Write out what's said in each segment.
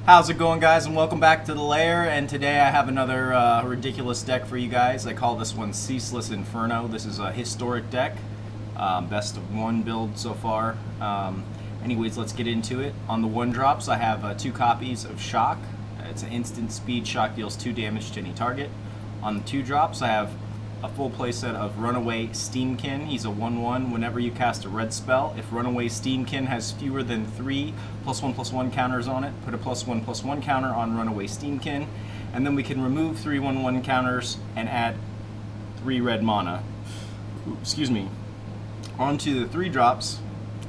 How's it going, guys, and welcome back to the LAIR. And today I have another ridiculous deck for you guys. I call this one Ceaseless Inferno. This is a historic deck, best of one build so far. Anyways, let's get into it. On the 1-drops, I have 2 copies of Shock. It's an instant speed. Shock deals 2 damage to any target. On the 2-drops, I have a full playset of Runaway Steam-Kin. He's a 1/1. Whenever you cast a red spell, if Runaway Steam-Kin has fewer than 3 +1/+1 counters on it, put a +1/+1 counter on Runaway Steam-Kin, and then we can remove 3 1/1 counters and add 3 red mana. Excuse me. Onto the 3-drops,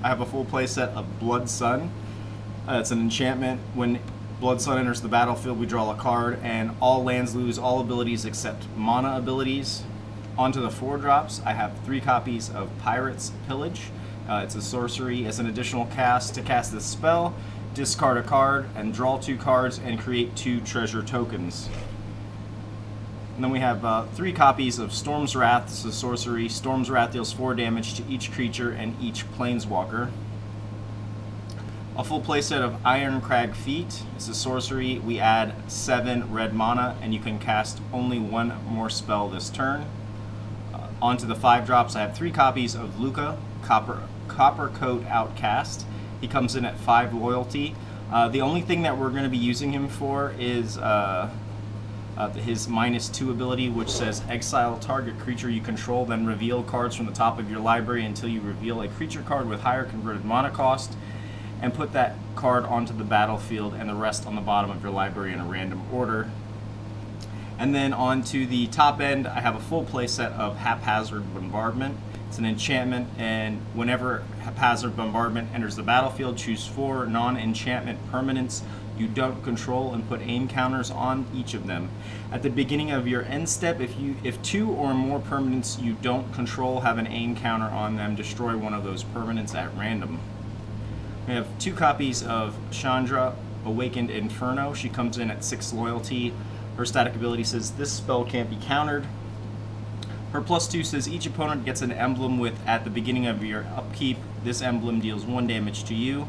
I have a full playset of Blood Sun. It's an enchantment. When Blood Sun enters the battlefield, we draw a card, and all lands lose all abilities except mana abilities. Onto the 4-drops, I have 3 copies of Pirate's Pillage. It's a sorcery. It's an additional cast. To cast this spell, discard a card and draw 2 cards and create 2 treasure tokens. And then we have 3 copies of Storm's Wrath. This is a sorcery. Storm's Wrath deals 4 damage to each creature and each planeswalker. A full playset of Irencrag Feet. It's a sorcery. We add 7 red mana, and you can cast only 1 more spell this turn. Onto the 5-drops, I have 3 copies of Lukka, Coppercoat Outcast. He comes in at 5 loyalty. The only thing that we're going to be using him for is his -2 ability, which says exile target creature you control, then reveal cards from the top of your library until you reveal a creature card with higher converted mana cost, and put that card onto the battlefield and the rest on the bottom of your library in a random order. And then onto the top end, I have a full playset of Haphazard Bombardment. It's an enchantment, and whenever Haphazard Bombardment enters the battlefield, choose 4 non-enchantment permanents you don't control and put aim counters on each of them. At the beginning of your end step, if 2 or more permanents you don't control have an aim counter on them, destroy one of those permanents at random. We have 2 copies of Chandra, Awakened Inferno. She comes in at 6 loyalty. Her static ability says this spell can't be countered. Her +2 says each opponent gets an emblem with, at the beginning of your upkeep, this emblem deals 1 damage to you.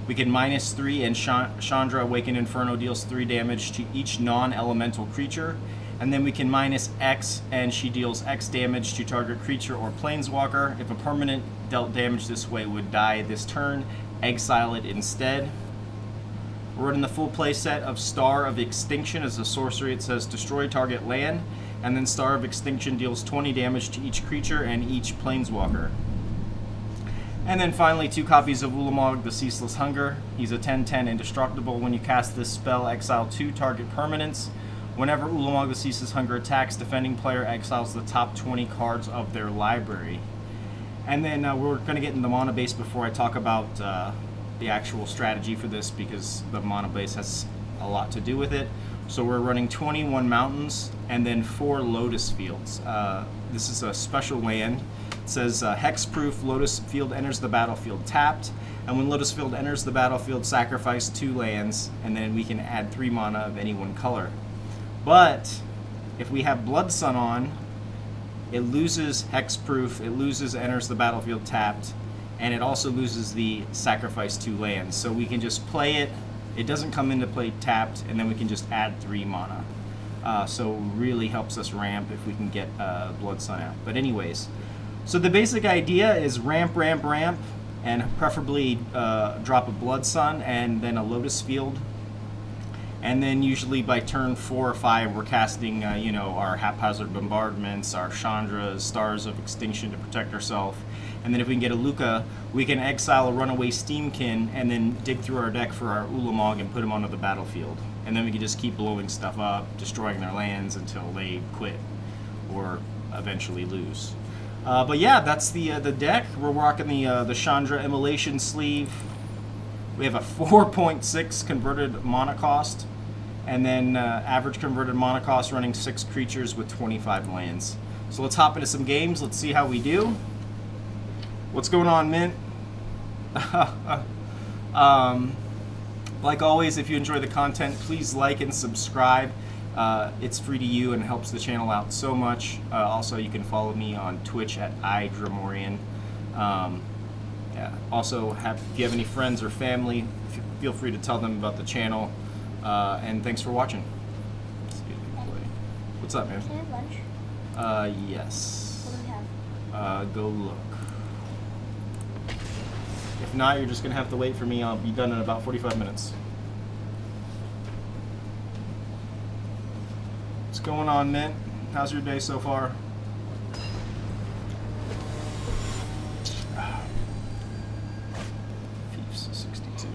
We can -3, and Chandra Awakened Inferno deals 3 damage to each non-elemental creature. And then we can -X, and she deals X damage to target creature or planeswalker. If a permanent dealt damage this way would die this turn, exile it instead. We're running the full playset of Star of Extinction. As a sorcery, it says destroy target land, and then Star of Extinction deals 20 damage to each creature and each planeswalker. And then finally, 2 copies of Ulamog, the Ceaseless Hunger. He's a 10/10 indestructible. When you cast this spell, exile 2 target permanents. Whenever Ulamog, the Ceaseless Hunger attacks, defending player exiles the top 20 cards of their library. And then we're going to get into the mana base before I talk about the actual strategy for this, because the mana base has a lot to do with it. So we're running 21 mountains and then 4 Lotus Fields. This is a special land. It says hexproof. Lotus Field enters the battlefield tapped, and when Lotus Field enters the battlefield, sacrifice 2 lands, and then we can add 3 mana of any one color. But if we have Blood Sun on, it loses hexproof, it loses enters the battlefield tapped, and it also loses the sacrifice 2 lands. So we can just play it. It doesn't come into play tapped, and then we can just add 3 mana. So really helps us ramp if we can get Blood Sun out. But anyways, so the basic idea is ramp, and preferably drop a Blood Sun and then a Lotus Field. And then usually by turn 4 or 5, we're casting, our Haphazard Bombardments, our Chandras, Stars of Extinction to protect ourselves. And then if we can get a Lukka, we can exile a Runaway Steam-Kin and then dig through our deck for our Ulamog and put him onto the battlefield. And then we can just keep blowing stuff up, destroying their lands until they quit or eventually lose. But yeah, that's the deck. We're rocking the Chandra Immolation sleeve. We have a 4.6 converted mana cost, and then average converted mana cost running 6 creatures with 25 lands. So let's hop into some games. Let's see how we do. What's going on, Mint? Like always, if you enjoy the content, please like and subscribe. It's free to you and helps the channel out so much. Also, you can follow me on Twitch at DREMORIAN. Also, if you have any friends or family, feel free to tell them about the channel. And thanks for watching. Let's see if we can play. What's up, man? Can I have lunch? Yes. What do we have? Go look. If not, you're just gonna have to wait for me. I'll be done in about 45 minutes. What's going on, Mint? How's your day so far? Fief's 62.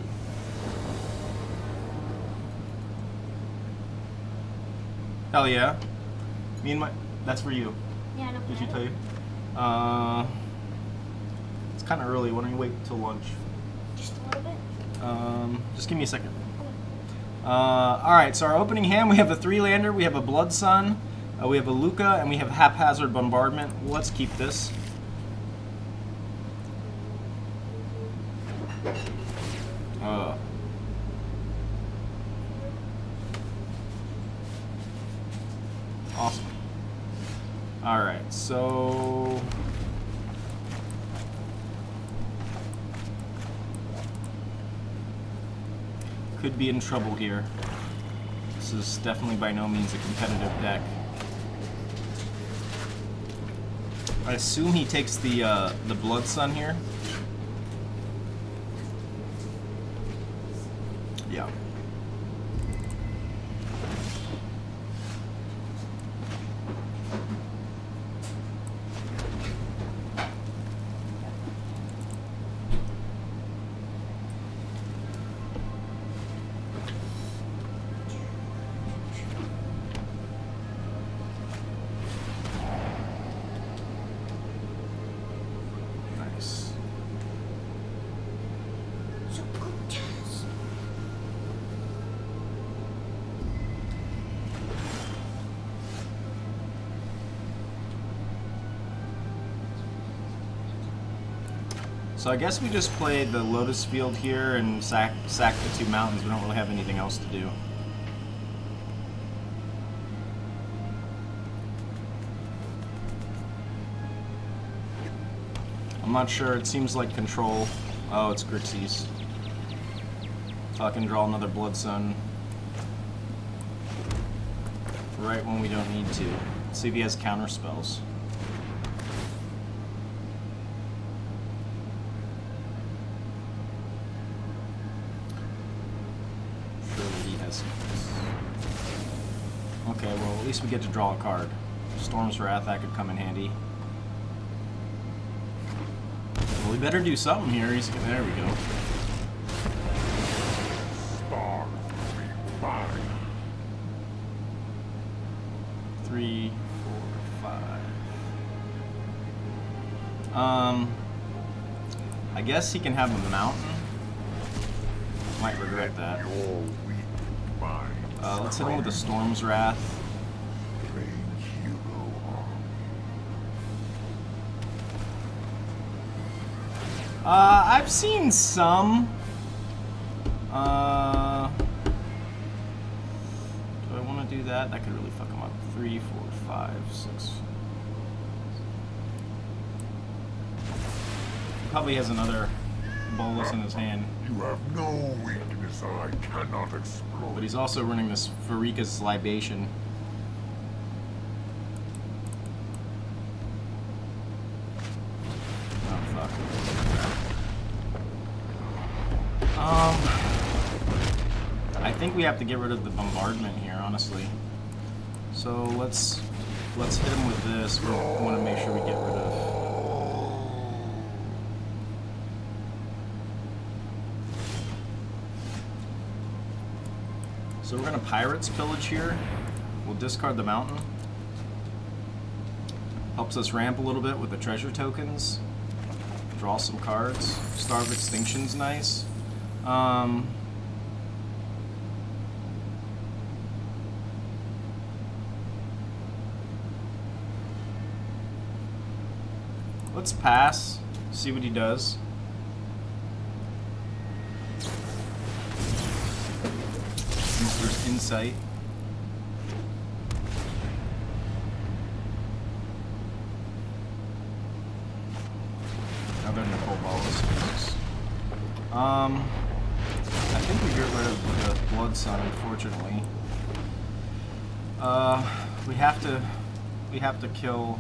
Hell yeah. Me and my... That's for you. Yeah, I know. Did she tell you? It's kind of early. Why don't you wait till lunch? Just a little bit? Just give me a second. Alright, so our opening hand, we have a 3-lander, we have a Blood Sun, we have a Lukka, and we have Haphazard Bombardment. Let's keep this. Awesome. Alright, so... could be in trouble here. This is definitely by no means a competitive deck. I assume he takes the Blood Sun here. Yeah. So I guess we just played the Lotus Field here and sacked the 2 mountains. We don't really have anything else to do. I'm not sure. It seems like control. Oh, it's Grixis. So I can draw another Blood Sun right when we don't need to. Let's see if he has counter spells. Okay, well, at least we get to draw a card. Storm's Wrath, that could come in handy. Well, we better do something here. He's gonna, there we go. Star 3, 4, 5. I guess he can have a mountain. Might regret that. Let's hit him with the Storm's Wrath. I've seen some. Do I want to do that? That could really fuck him up. 3, 4, 5, 6. Probably has another bolus in his hand. You have no weakness I cannot exploit. But he's also running this Farika's Libation. Oh, fuck. I think we have to get rid of the bombardment here, honestly. So let's hit him with this. We want to make sure we get rid of. So we're gonna Pirates Pillage here. We'll discard the mountain. Helps us ramp a little bit with the treasure tokens. Draw some cards. Star of Extinction's nice. Let's pass. See what he does. There's insight. Other Nicole Balls. I I think we get rid of the Blood Sun, unfortunately. We have to kill.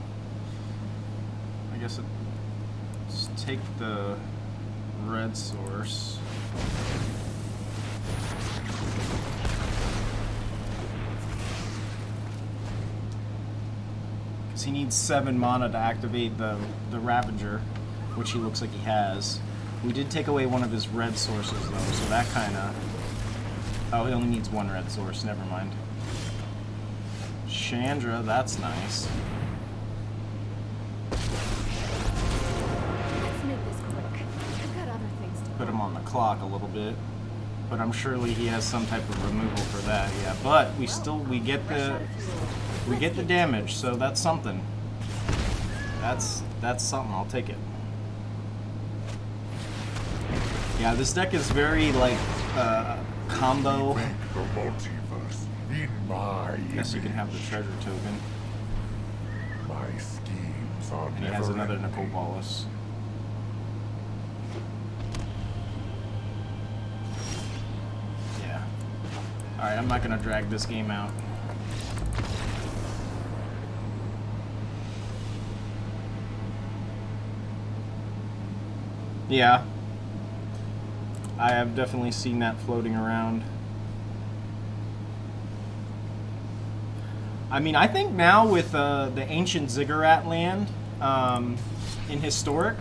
I guess let's take the red source. Because he needs 7 mana to activate the Ravager, which he looks like he has. We did take away one of his red sources though, so that kinda... Oh, he only needs 1 red source, never mind. Chandra, that's nice. Let's make this quick. I've got other things to Put him on the clock a little bit. But I'm surely he has some type of removal for that, yeah. But we get the damage, so that's something. That's something, I'll take it. Yeah, this deck is very like combo. Make the multiverse in my I guess you can have the treasure token. My schemes are And he has another Nicol Bolas. Yeah. Alright, I'm not gonna drag this game out. Yeah. I have definitely seen that floating around. I mean, I think now with the ancient Ziggurat land in Historic,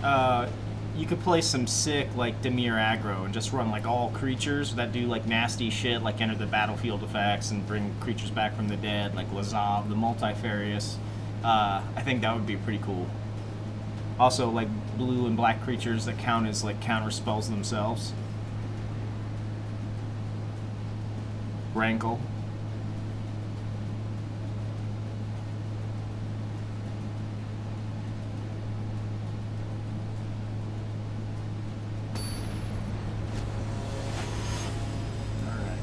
you could play some sick like Dimir aggro and just run like all creatures that do like nasty shit, like enter the battlefield effects and bring creatures back from the dead, like Lazav, the Multifarious. I think that would be pretty cool. Also, like blue and black creatures that count as like counter spells themselves. Rankle. Alright.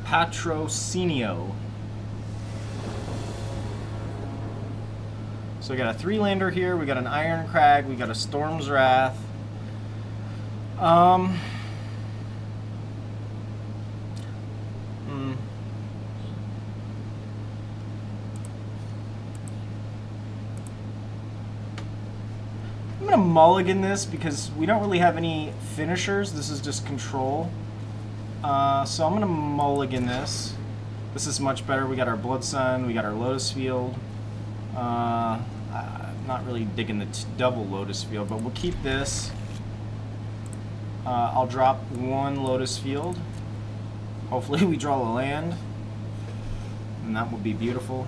Patrocinio. So we got a 3-lander here, we got an Irencrag, we got a Storm's Wrath. I'm gonna mulligan this because we don't really have any finishers. This is just control. So I'm gonna mulligan this. This is much better. We got our Blood Sun, we got our Lotus Field. Not really digging the double Lotus Field, but we'll keep this. I'll drop 1 Lotus Field. Hopefully we draw a land, and that will be beautiful.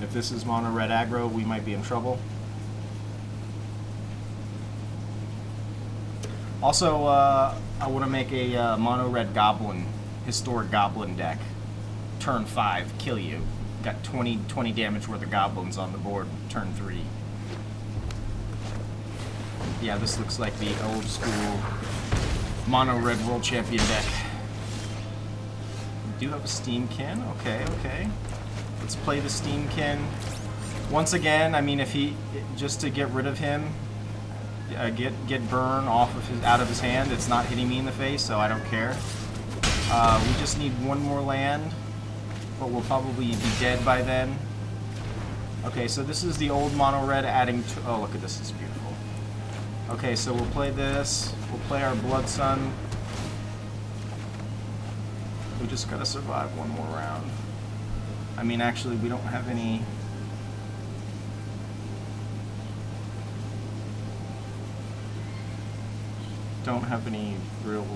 If this is mono red aggro, we might be in trouble. Also, I want to make a mono red goblin, historic goblin deck. Turn 5, kill you. Got 20 damage worth of goblins on the board, turn 3. Yeah, this looks like the old school mono red world champion deck. We do have a Steam-Kin, okay. Let's play the Steam-Kin. Once again, I mean, if he, just to get rid of him, get burn off of out of his hand. It's not hitting me in the face, so I don't care. We just need 1 more land, but we'll probably be dead by then. Okay, so this is the old mono red adding to, oh look at this, it's beautiful. Okay, so we'll play this. We'll play our Blood Sun. We just gotta survive 1 more round. I mean, actually, we don't have any. Don't have any real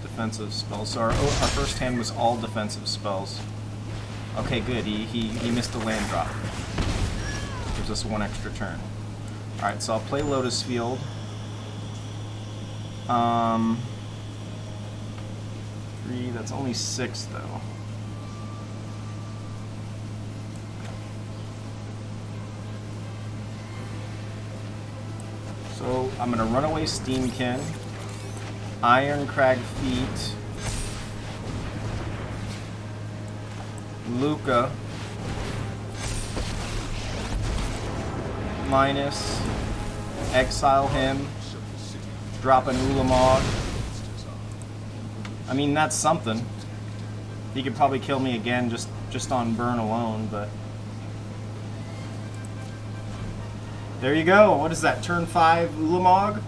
defensive spells. So our first hand was all defensive spells. Okay, good. He missed a land drop. Gives us 1 extra turn. Alright, so I'll play Lotus Field. 3, that's only 6 though. So I'm gonna Runaway Steam-Kin, Irencrag Feet, Lukka, minus, exile him, drop an Ulamog. I mean, that's something. He could probably kill me again just on burn alone, but... There you go. What is that, turn 5 Ulamog?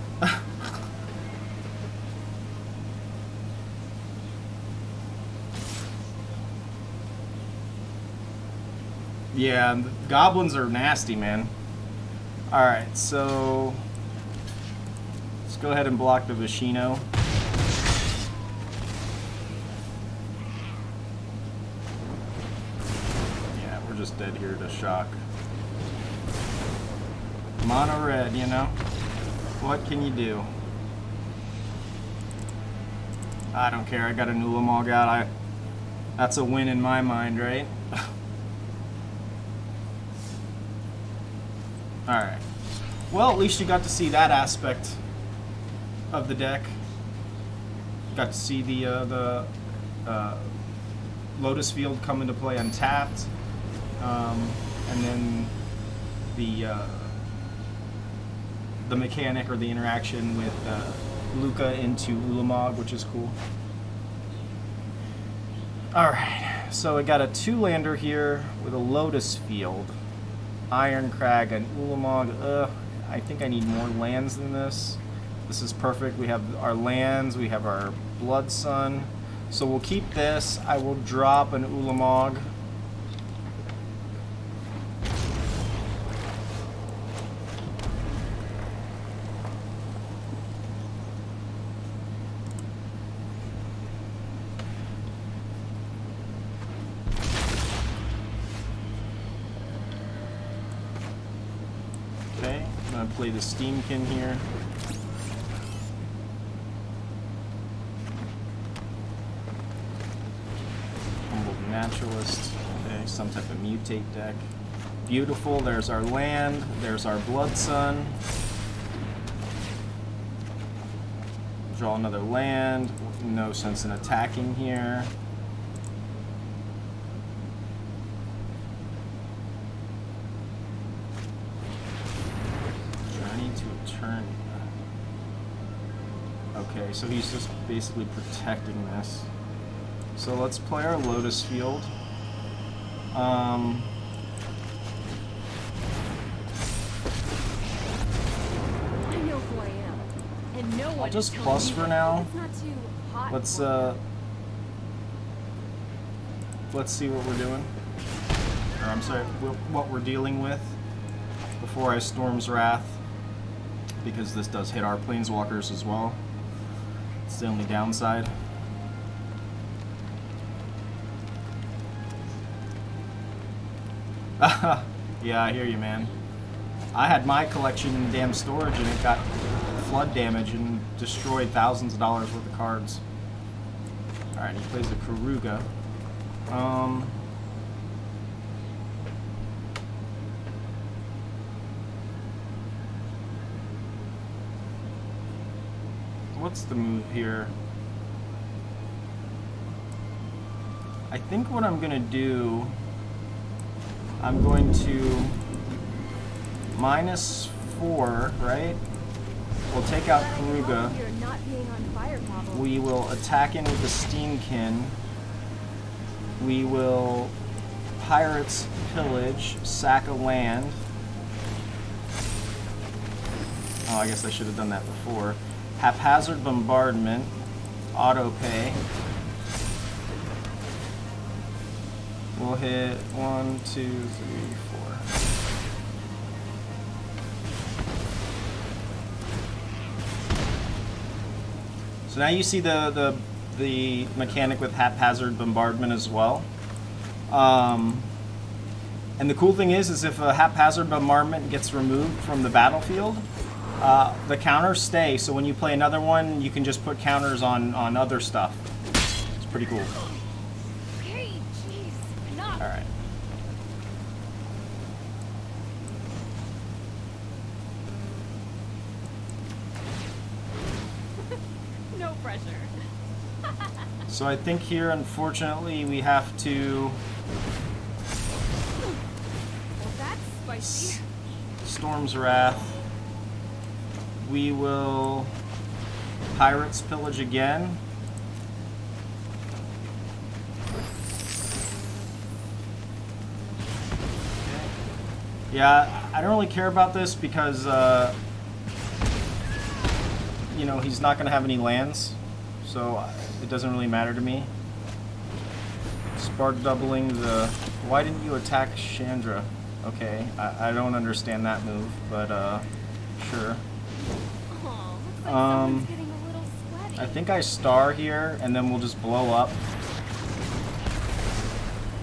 Yeah, goblins are nasty, man. Alright, so... let's go ahead and block the Vishino. Yeah, we're just dead here to shock. Mono red, you know? What can you do? I don't care, I got an Ulamog out. That's a win in my mind, right? Alright. Well, at least you got to see that aspect of the deck. Got to see the Lotus Field come into play untapped. And then the mechanic or the interaction with Lukka into Ulamog, which is cool. Alright, so I got a 2-lander here with a Lotus Field. Irencrag and Ulamog. I think I need more lands than this. This is perfect. We have our lands, we have our Blood Sun. So we'll keep this. I will drop an Ulamog. Play the Steam-Kin here. Humbled Naturalist. Okay, some type of mutate deck. Beautiful. There's our land. There's our Blood Sun. Draw another land. No sense in attacking here. Okay, so he's just basically protecting this. So let's play our Lotus Field. I know who I am, and no one I'll just is telling plus me for now. it's not too hot Let's for let's see what we're doing. Or I'm sorry, what we're dealing with before I Storm's Wrath, because this does hit our planeswalkers as well. It's the only downside. Yeah, I hear you, man. I had my collection in damn storage and it got flood damage and destroyed thousands of dollars worth of cards. Alright, he plays the Karuga. What's the move here? I think what I'm gonna do, I'm going to -4, right? We'll take out Karuga. you're not being on fire, Pablo. We will attack in with the Steam-Kin. We will Pirates Pillage, sack a land. Oh, I guess I should have done that before. Haphazard Bombardment, auto pay. We'll hit 1, 2, 3, 4. So now you see the mechanic with Haphazard Bombardment as well. And the cool thing is if a Haphazard Bombardment gets removed from the battlefield, the counters stay. So when you play another one, you can just put counters on other stuff. It's pretty cool. Okay, jeez, enough. All right. No pressure. So I think here, unfortunately, we have to Well, that's spicy. Storm's Wrath. We will Pirates Pillage again. Okay. Yeah, I don't really care about this because, you know, he's not going to have any lands, so it doesn't really matter to me. Spark doubling the... Why didn't you attack Chandra? Okay, I don't understand that move, but sure. Aw, looks like someone's getting a little sweaty. I think I star here, and then we'll just blow up.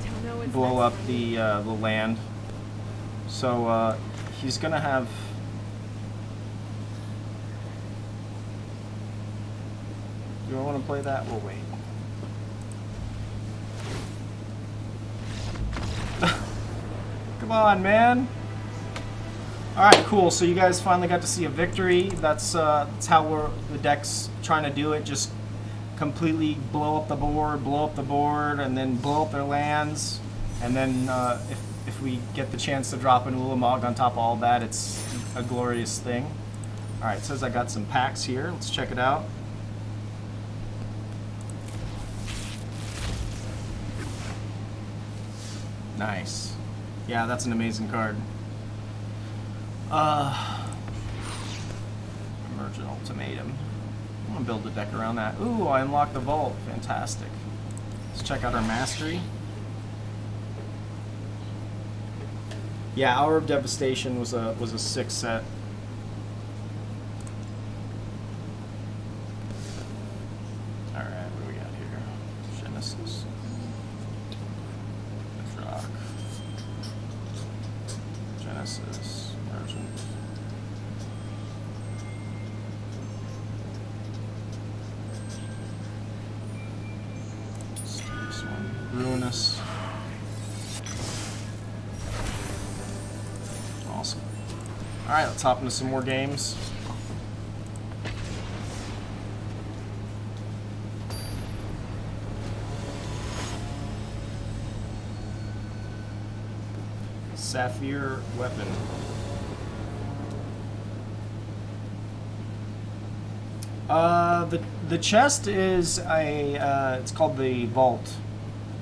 Don't know what's Blow next up for me. the land. So he's gonna have... Do I want to play that? We'll wait. Come on, man. Alright, cool. So you guys finally got to see a victory. That's how the deck's trying to do it. Just completely blow up the board, and then blow up their lands. And then if we get the chance to drop an Ulamog on top of all that, it's a glorious thing. Alright, it says I got some packs here. Let's check it out. Nice. Yeah, that's an amazing card. Emergent Ultimatum. I'm gonna build a deck around that. Ooh, I unlocked the vault. Fantastic. Let's check out our mastery. Yeah, Hour of Devastation was a 6 set. All right, what do we got here? Genesis. Rock. Genesis. Emergent. Let's do this one. Ruinous. Awesome. Alright, let's hop into some more games. Sapphire Weapon. The chest is a it's called the Vault,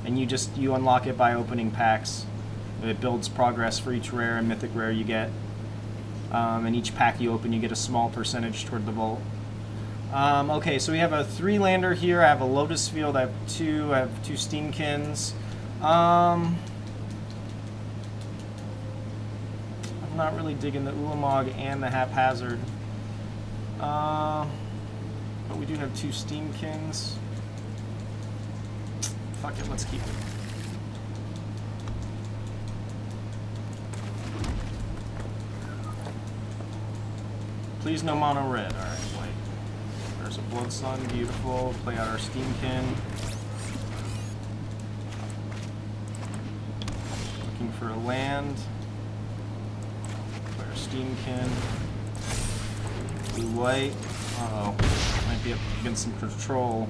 and you unlock it by opening packs. It builds progress for each rare and mythic rare you get. And each pack you open, you get a small percentage toward the vault. Okay, so we have a 3-lander here. I have a Lotus Field. I have two Steam-Kins. I'm not really digging the Ulamog and the Haphazard. But we do have 2 Steam-Kins. Fuck it, let's keep it. Please no mono red. Alright, white. There's a Blood Sun, beautiful. Play out our Steam-Kin. Looking for a land. Play our Steam-Kin. Blue white. Uh-oh. Might be up against some control.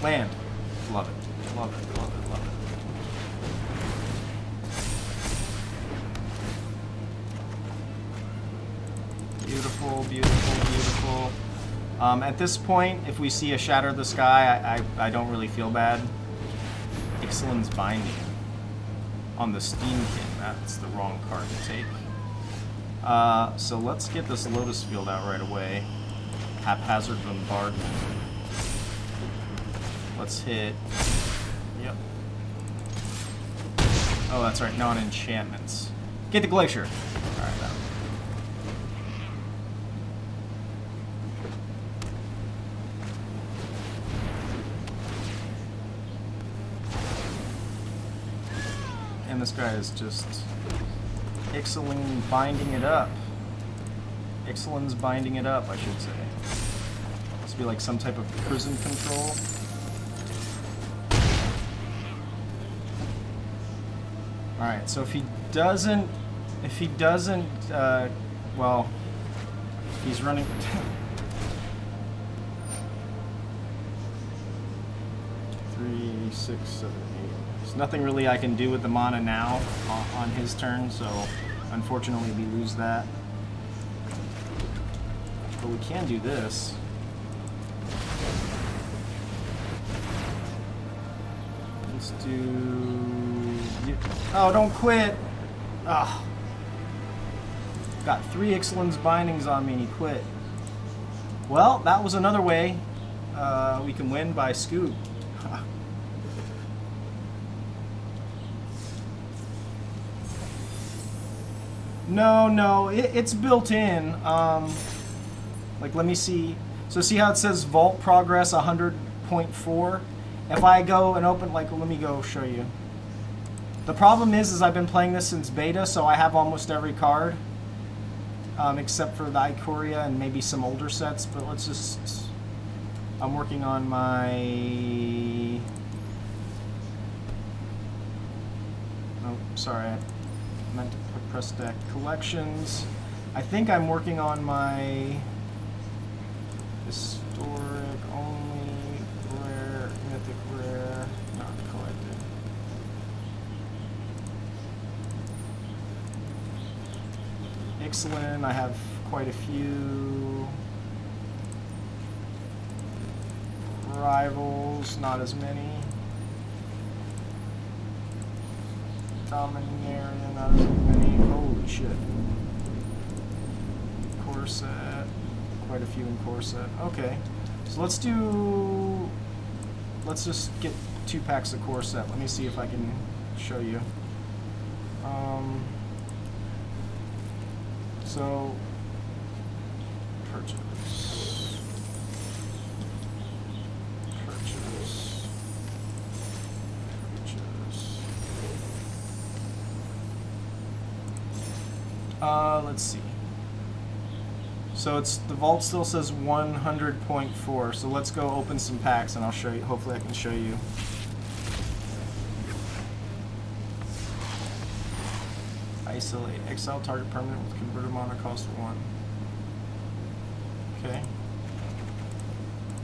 Land. Love it. Love it. Love it. Love it. Beautiful, beautiful, beautiful. At this point, if we see a Shatter the Sky, I don't really feel bad. Ixalan's Binding. On the Steam-Kin, that's the wrong card to take. So let's get this Lotus Field out right away. Haphazard Bombardment. Let's hit... Yep. Oh, that's right, non-enchantments. Get the Glacier. Alright, now. And this guy is just Ixalan binding it up. Ixalan's binding it up, I should say. Must be like some type of prison control. Alright, so if he doesn't, well, he's running. 3, 6, 7, 8. There's nothing really I can do with the mana now on his turn, so unfortunately we lose that. But we can do this. Let's do... Oh, don't quit! Ugh. Got 3 Ixalan's bindings on me and he quit. Well, that was another way we can win by scoop. No, it's built in. Like, let me see. So see how it says vault progress 100.4? If I go and open, like, let me go show you. The problem is I've been playing this since beta, so I have almost every card. Except for the Ikoria and maybe some older sets, but let's just... I'm working on my... Oh, sorry. I meant to press deck collections. I think I'm working on my... Historic only, rare, mythic rare, not collected. Ixalan, I have quite a few. Rivals, not as many. Dominaria, not as many. Holy shit. Corset, quite a few in Corset. Okay, so let's just get 2 packs of Corset. Let me see if I can show you. So, purchase. Let's see. So it's the vault still says 100.4. So let's go open some packs and I'll show you. Hopefully I can show you. Isolate. Exile target permanent with converted mana cost 1. Okay.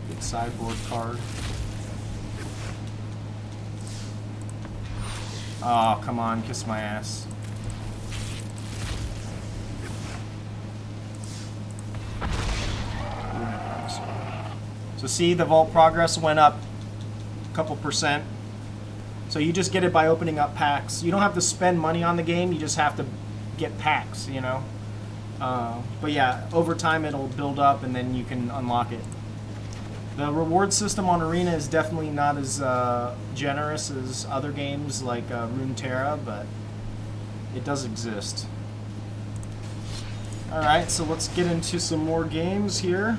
Good sideboard card. Oh, come on, kiss my ass. So see, the vault progress went up a couple percent. So you just get it by opening up packs. You don't have to spend money on the game, you just have to get packs, you know? But yeah, over time it'll build up and then you can unlock it. The reward system on Arena is definitely not as generous as other games like Runeterra, but it does exist. Alright, so let's get into some more games here.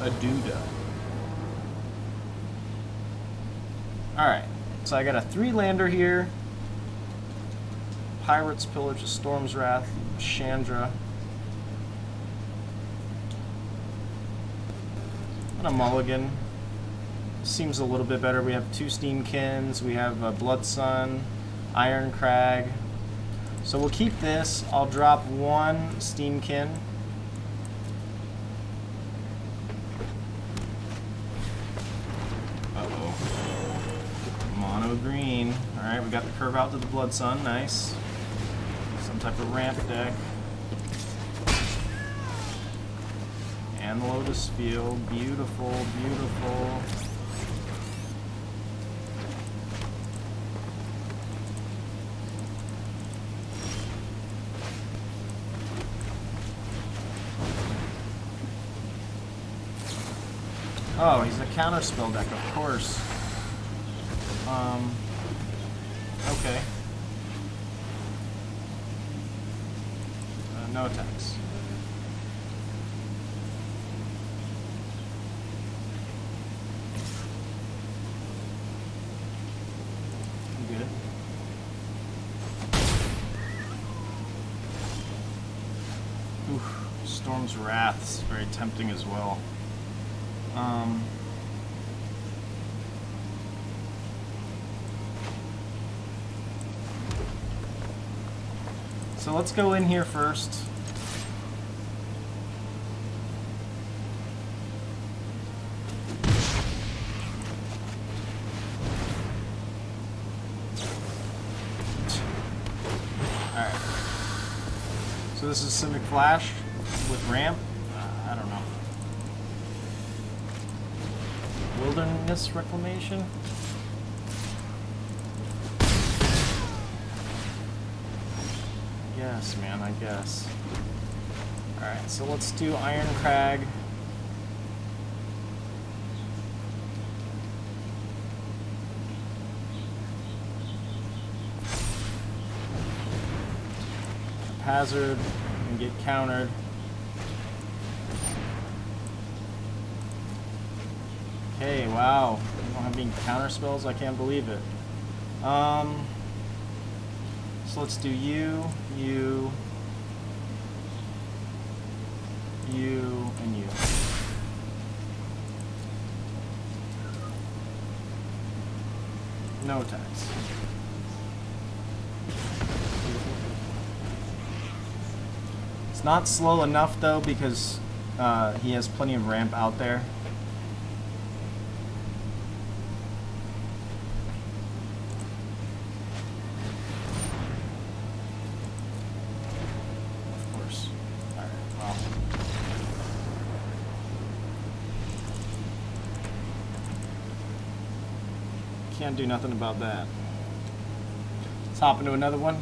A Duda. Alright, so I got a 3-lander here. Pirates, Pillage, a Storm's Wrath, Chandra. And a mulligan. Seems a little bit better. We have 2 Steam-Kins, we have a Blood Sun, Irencrag. So we'll keep this. I'll drop 1 Steam-Kin. Mono green. Alright, we got the curve out to the Blood Sun. Nice. Some type of ramp deck. And the Lotus Field. Beautiful, beautiful. Oh, he's a counterspell deck, of course. Okay. No attacks. Good. Oof. Storm's Wrath is very tempting as well. So let's go in here first. Alright. So this is Simic Flash with ramp. I don't know. Wilderness Reclamation? Yes, man, I guess. Alright, so let's do Irencrag. Haphazard and get countered. Okay, wow. We don't have any counter spells? I can't believe it. So let's do you, and you. No attacks. It's not slow enough though because he has plenty of ramp out there. Can't do nothing about that. Let's hop into another one.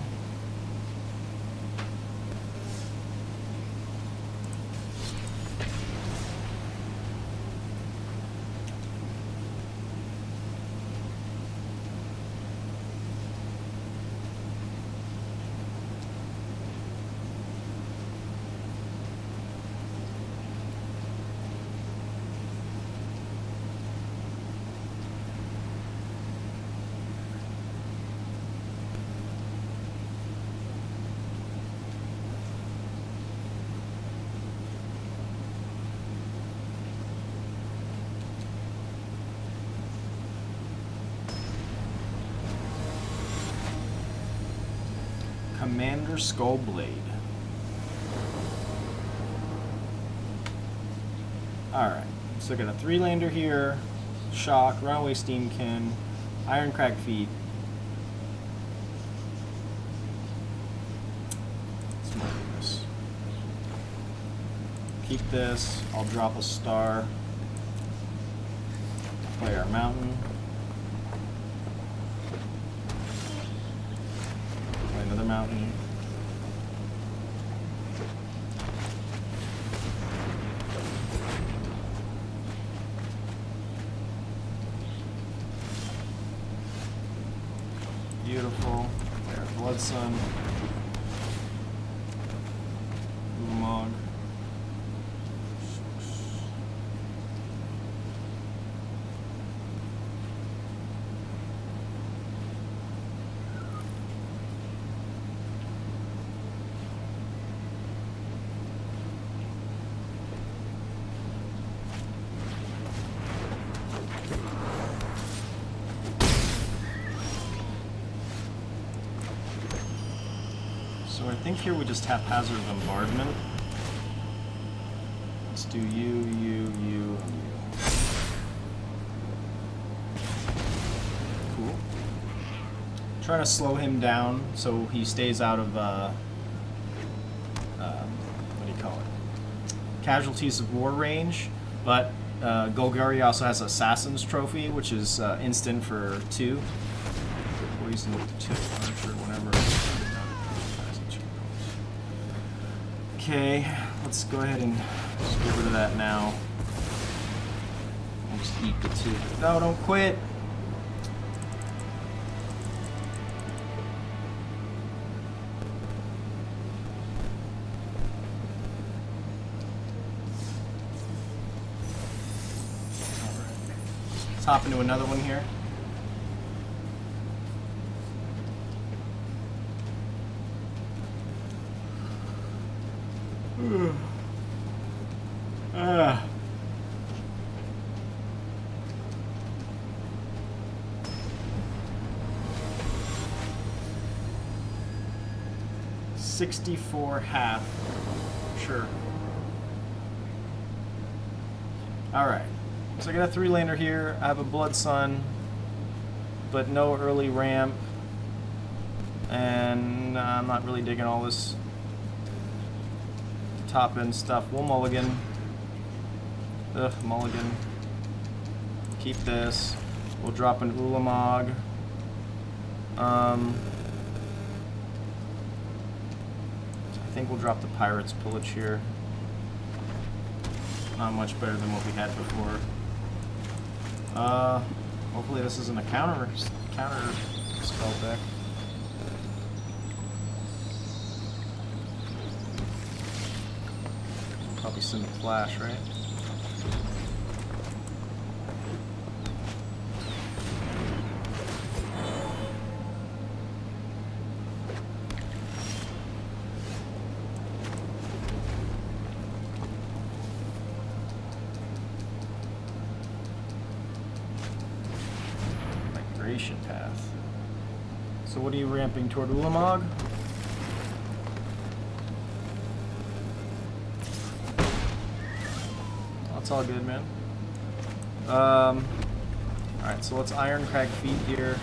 Commander Skullblade. Alright, so I got a 3-lander here, Shock, Runaway Steam-Kin, Irencrag feet. Let's move this. Keep this, I'll drop a star. Play our mountain. Another mountain. Beautiful. There, Blood Sun. Ulamog. So I think here we just Haphazard Bombardment. Let's do you, and you. Cool. Trying to slow him down so he stays out of, what do you call it? Casualties of War range, but Golgari also has Assassin's Trophy, which is instant for 2. Poison 2, Archer, whatever. Okay, let's go ahead and just get rid of that now. I'll just eat the 2. No, don't quit! Alright. Let's hop into another one here. 64 half. Sure. Alright. So I got a 3-laner here. I have a Blood Sun, but no early ramp. And I'm not really digging all this top end stuff. We'll mulligan. Ugh, mulligan. Keep this. We'll drop an Ulamog. I think we'll drop the Pirates Pillage here. Not much better than what we had before. Hopefully this isn't a counter spell deck. Probably send a flash, right? Migration path. So what are you ramping toward, Ulamog? That's all good, man. Alright, so let's Irencrag feet here.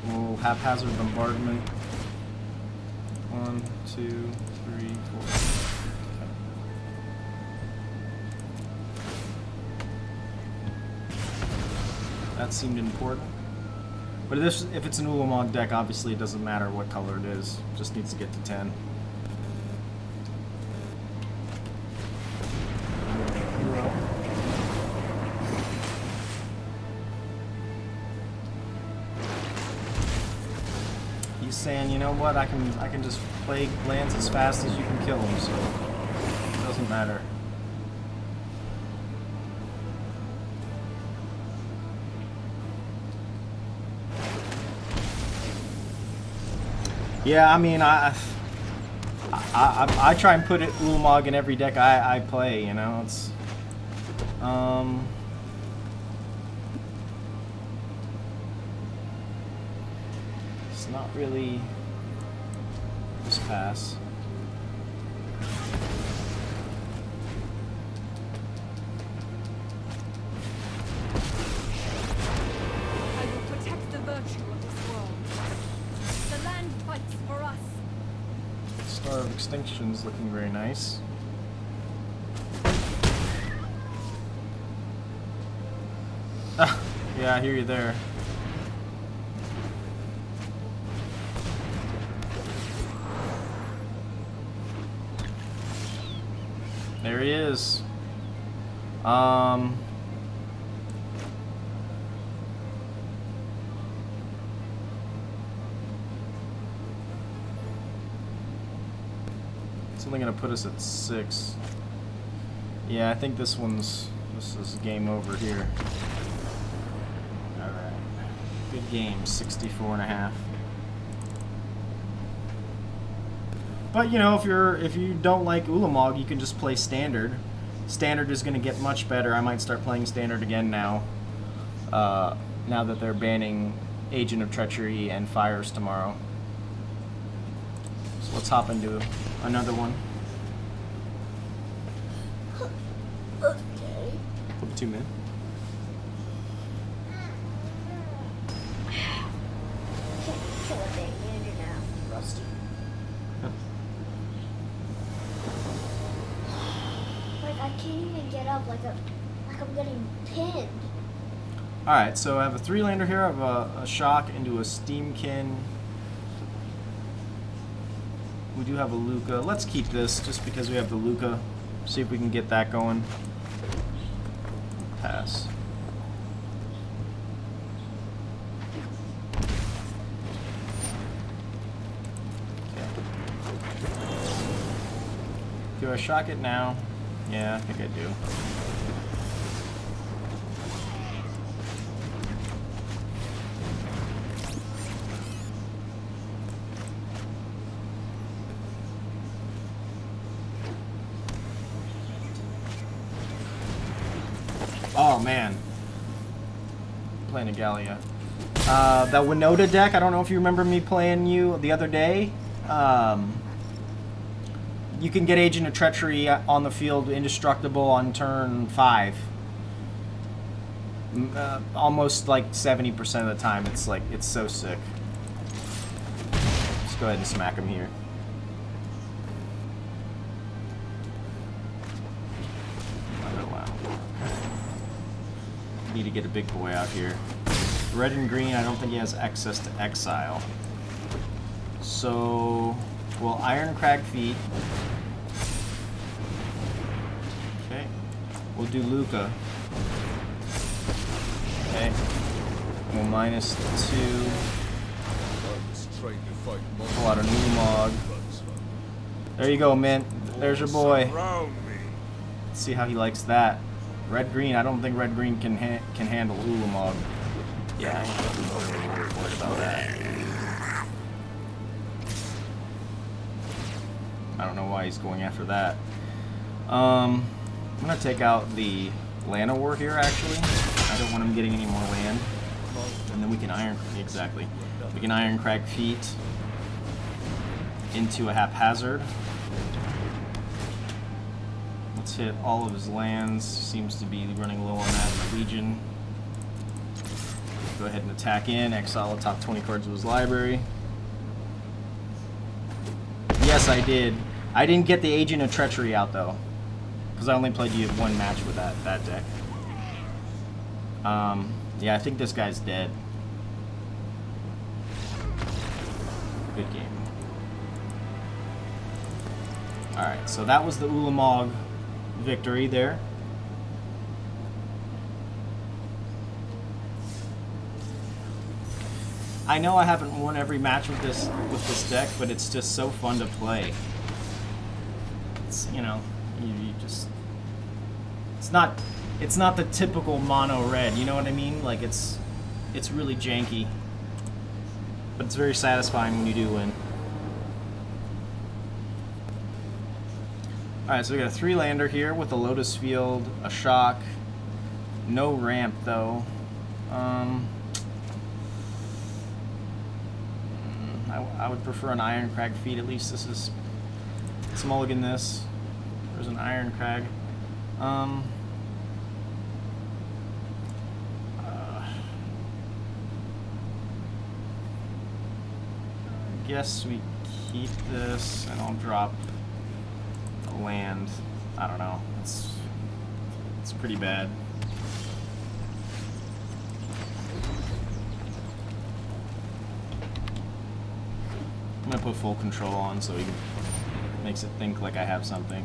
We'll Haphazard Bombardment. 1, 2, 3, 4. Okay. That seemed important. But if it's an Ulamog deck, obviously it doesn't matter what color it is. It just needs to get to 10. He's saying, you know what, I can just play lands as fast as you can kill them, so it doesn't matter. Yeah, I mean, I try and put Ulamog in every deck I play, you know, it's it's not really this pass. I will protect the virtue of this world. The land fights for us. Star of Extinction is looking very nice. Ah, yeah, I hear you there. There he is. It's only gonna put us at 6. Yeah, I think this is game over here. All right, good game, 64.5. But you know, if you don't like Ulamog, you can just play Standard. Standard is going to get much better. I might start playing Standard again now. Now that they're banning Agent of Treachery and Fires tomorrow. So let's hop into another one. Okay. Put the 2 min. Can't kill a big gander now. Rusty. Like I can't even get up. Like I'm getting pinned. All right, so I have a 3-lander here. I have a shock into a Steam-Kin. We do have a Lukka. Let's keep this just because we have the Lukka. See if we can get that going. Pass. Okay. Do I shock it now? Yeah, I think I do. Oh man, playing a Gallia. That Winota deck, I don't know if you remember me playing you the other day. You can get Agent of Treachery on the field indestructible on turn 5. Almost like 70% of the time. It's like, it's so sick. Just go ahead and smack him here. Oh, wow. Need to get a big boy out here. Red and green, I don't think he has access to exile. So, we'll Irencrag feet. Okay. We'll do Lukka. Okay. We'll -2. Pull out a Ulamog. There you go, Mint. There's your boy. Let's see how he likes that. Red-green, I don't think red-green can handle Ulamog. Yeah, I'm worried about that. I don't know why he's going after that. I'm gonna take out the Lana War here, actually. I don't want him getting any more land. And then we can exactly. We can Irencrag feet into a Haphazard. Let's hit all of his lands. Seems to be running low on that Legion. Go ahead and attack in, exile the top 20 cards of his library. Yes, I did. I didn't get the Agent of Treachery out, though. Because I only played you one match with that deck. Yeah, I think this guy's dead. Good game. Alright, so that was the Ulamog victory there. I know I haven't won every match with this deck, but it's just so fun to play. It's, you know, you just it's not the typical mono red, you know what I mean? Like it's really janky. But it's very satisfying when you do win. Alright, so we got a 3-lander here with a Lotus Field, a Shock, no ramp though. I would prefer an Irencrag feat, at least this is... Let's mulligan this. There's an Irencrag. I guess we keep this and I'll drop a land. I don't know. It's pretty bad. I'm gonna put full control on so he makes it think like I have something.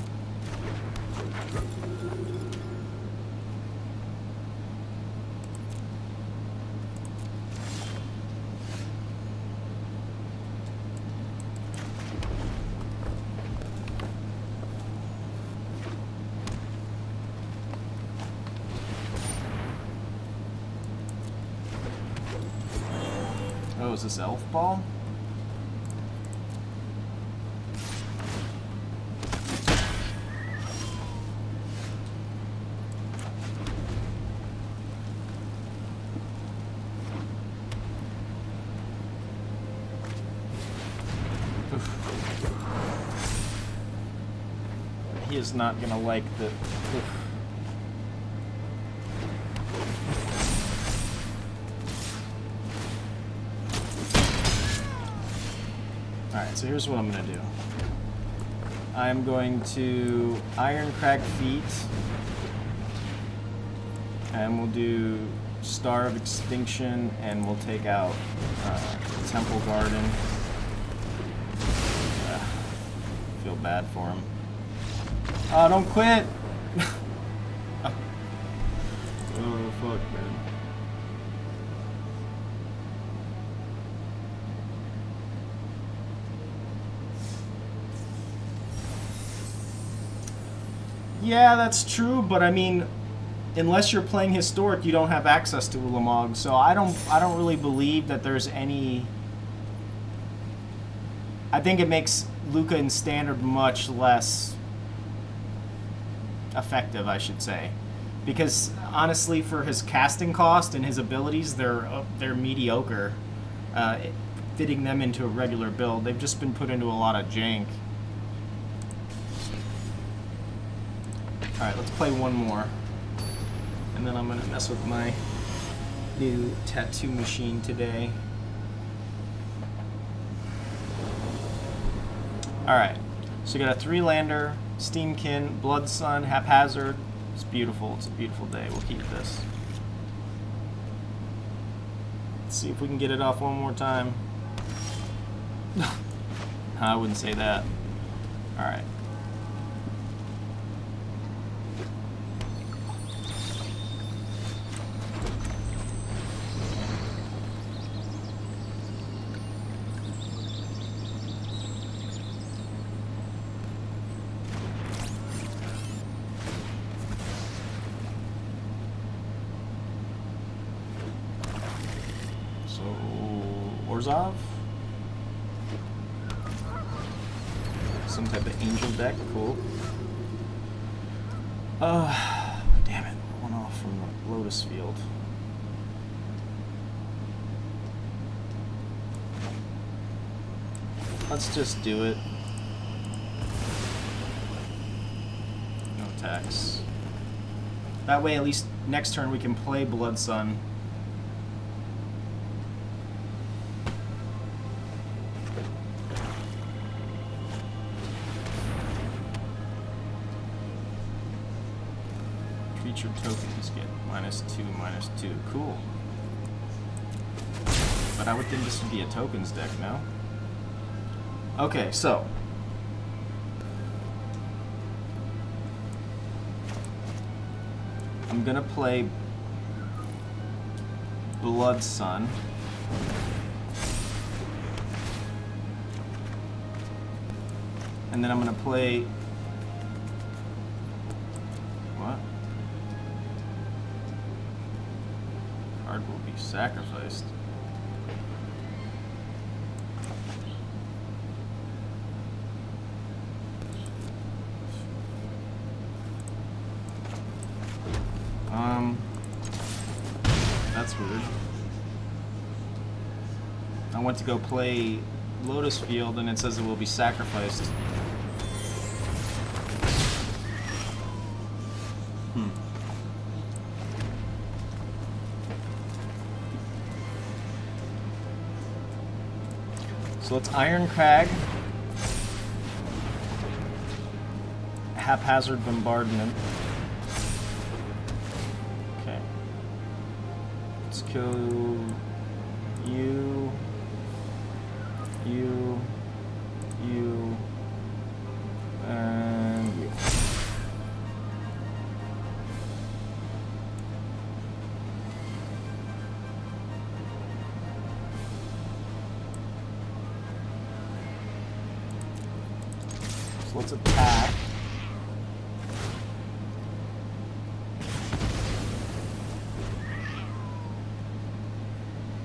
Oh, is this Elf Ball? He is not gonna like the... Alright, so here's what I'm gonna do. I'm going to Irencrag feet, and we'll do Star of Extinction, and we'll take out Temple Garden. Feel bad for him. Oh, don't quit! Oh, fuck, man. Yeah, that's true, but I mean, unless you're playing Historic, you don't have access to Ulamog, so I don't really believe that there's any... I think it makes Lukka in Standard much less effective, I should say, because honestly, for his casting cost and his abilities, they're mediocre. The fitting them into a regular build. They've just been put into a lot of jank. Alright, let's play one more. And then I'm gonna mess with my new tattoo machine today. Alright, so you got a 3-lander, Steam-Kin, Blood Sun, Haphazard. It's beautiful, it's a beautiful day. We'll keep this. Let's see if we can get it off one more time. I wouldn't say that. Alright. Orzhov? Some type of angel deck, cool. Damn it, one off from the Lotus Field. Let's just do it. No attacks. That way, at least next turn we can play Blood Sun. Creature tokens get -2/-2. Cool. But I would think this would be a tokens deck, no? Okay, so. I'm gonna play Blood Sun. And then I'm gonna play... What? Card will be sacrificed. That's weird. I went to go play Lotus Field and it says it will be sacrificed. So it's Irencrag, Haphazard Bombardment. Okay. Let's kill you, and you. So let's attack.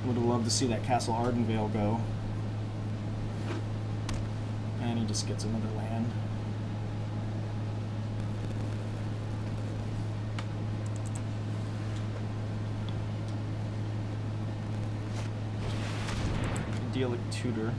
Would have loved to see that Castle Ardenvale go. And he just gets another land. Idyllic Tutor.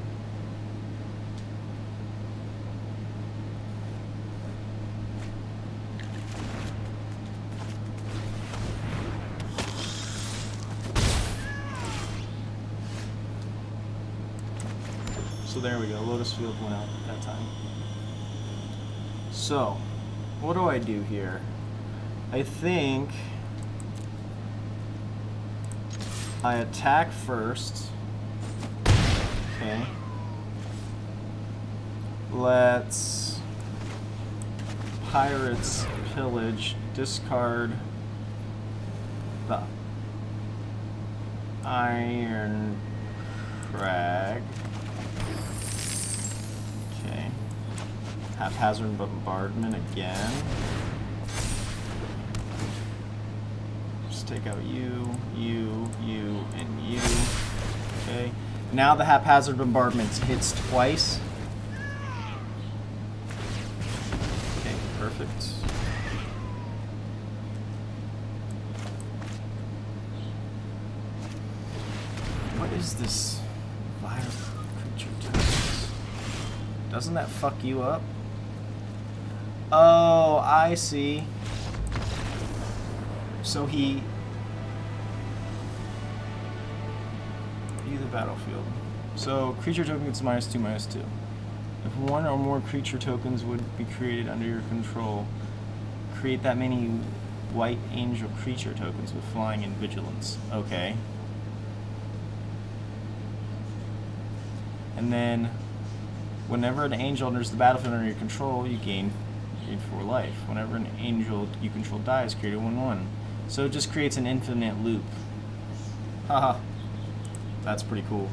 So there we go, Lotus Field went out at that time. So, what do I do here? I think I attack first. Okay. Let's Pirates Pillage, discard the Irencrag. Okay. Haphazard Bombardment again. Just take out you, and you. Okay. Now the Haphazard Bombardment hits twice. Okay, perfect. What is this virus? Doesn't that fuck you up? Oh, I see. So he... View the battlefield. So, creature token gets -2/-2. If one or more creature tokens would be created under your control, create that many white angel creature tokens with flying and vigilance. Okay. And then, whenever an angel enters the battlefield under your control, you gain 4 life. Whenever an angel you control dies, create a 1/1. So it just creates an infinite loop. Haha. That's pretty cool.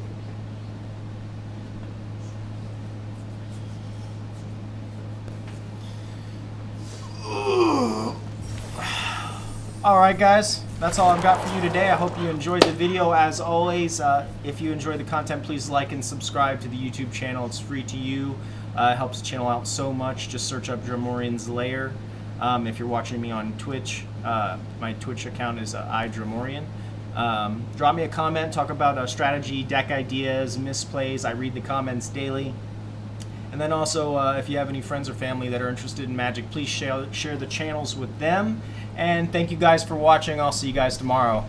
Alright guys, that's all I've got for you today. I hope you enjoyed the video. As always, if you enjoy the content, please like and subscribe to the YouTube channel. It's free to you. It helps the channel out so much. Just search up DREMORIAN'S LAIR. If you're watching me on Twitch, my Twitch account is iDremorian. Drop me a comment, talk about strategy, deck ideas, misplays. I read the comments daily. And then also, if you have any friends or family that are interested in Magic, please share the channels with them. And thank you guys for watching. I'll see you guys tomorrow.